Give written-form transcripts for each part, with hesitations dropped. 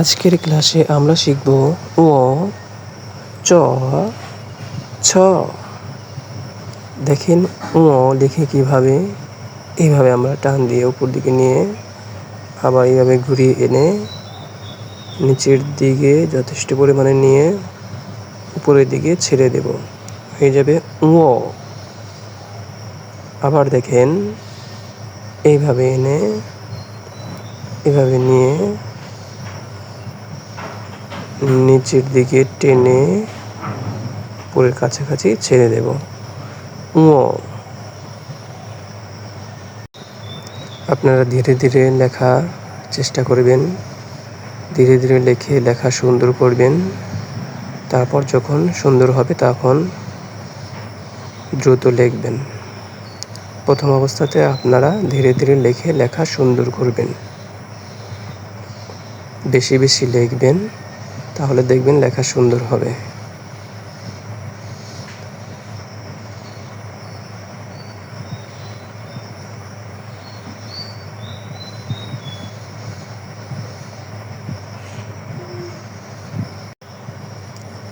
আজকের ক্লাসে আমরা শিখব ও চ ছ। দেখেন ও লিখে কিভাবে, এইভাবে আমরা টান দিয়ে উপর দিকে নিয়ে আবার এইভাবে ঘুরিয়ে এনে নিচের দিকে যথেষ্ট পরিমাণে নিয়ে উপরের দিকে ছেড়ে দেব, হয়ে যাবে ও। আবার দেখেন এইভাবে এনে এভাবে নিয়ে নিচের দিকে টেনে উপরের কাছাকাছি ছেড়ে দেব, ও। আপনারা ধীরে ধীরে লেখা চেষ্টা করবেন, ধীরে ধীরে লিখে লেখা সুন্দর করবেন। তারপর যখন সুন্দর হবে তখন দ্রুত লিখবেন। প্রথম অবস্থাতে আপনারা ধীরে ধীরে লিখে লেখা সুন্দর করবেন, বেশি বেশি লিখবেন, তাহলে দেখবেন লেখা সুন্দর হবে।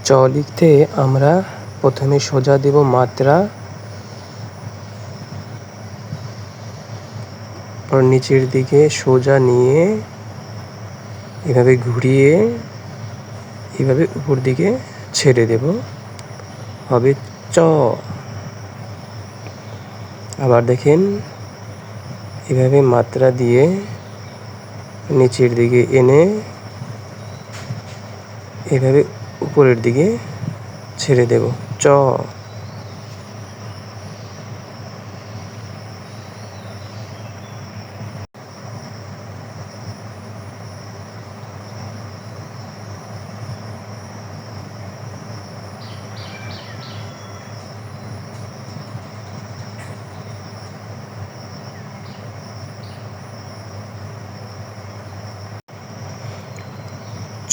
চ লিখতে আমরা প্রথমে সোজা দেব মাত্রা, পর নিচের দিকে সোজা নিয়ে এভাবে ঘুরিয়ে এভাবে উপর দিকে ছেড়ে দেব, হবে চ। আবার দেখেন এভাবে মাত্রা দিয়ে নিচের দিকে এনে এভাবে উপরের দিকে ছেড়ে দেব, চ।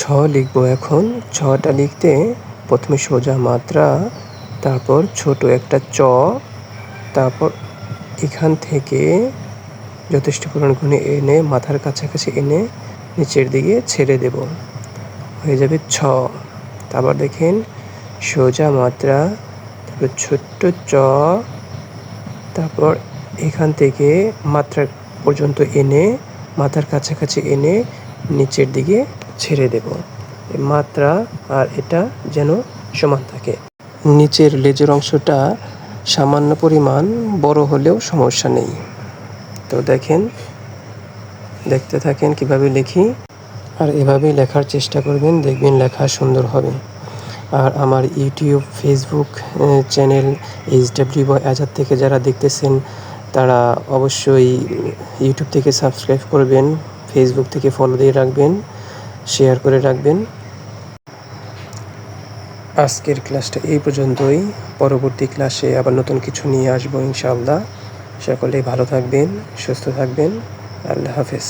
ছ লিখব এখন। ছটা লিখতে প্রথমে সোজা মাত্রা, তারপর ছোট একটা চ, তারপর এখান থেকে যথেষ্ট পরিমাণ গুণে এনে মাথার কাছাকাছি এনে নিচের দিকে ছেড়ে দেব, হয়ে যাবে ছ। তারপর দেখেন সোজা মাত্রা, তারপর ছোট্ট চ, তারপর এখান থেকে মাত্রা পর্যন্ত এনে মাথার কাছাকাছি এনে নিচের দিকে ছেড়ে দেব। মাত্রা আর এটা যেন সমান থাকে। নিচের লেজের অংশটা সামান্য পরিমাণ বড় হলেও সমস্যা নেই। তো দেখেন, দেখতে থাকেন কিভাবে লিখি, আর এভাবেই লেখার চেষ্টা করবেন, দেখবেন লেখা সুন্দর হবে। আর আমার ইউটিউব, ফেসবুক চ্যানেল HW বয় আজাদ থেকে যারা দেখতেছেন তারা অবশ্যই ইউটিউব থেকে সাবস্ক্রাইব করবেন, ফেসবুক থেকে ফলো দিয়ে রাখবেন, শেয়ার করে রাখবেন। আজকের ক্লাসটা এই পর্যন্তই। পরবর্তী ক্লাসে আবার নতুন কিছু নিয়ে আসবো ইনশাআল্লাহ। সকলেই ভালো থাকবেন, সুস্থ থাকবেন। আল্লাহ হাফেজ।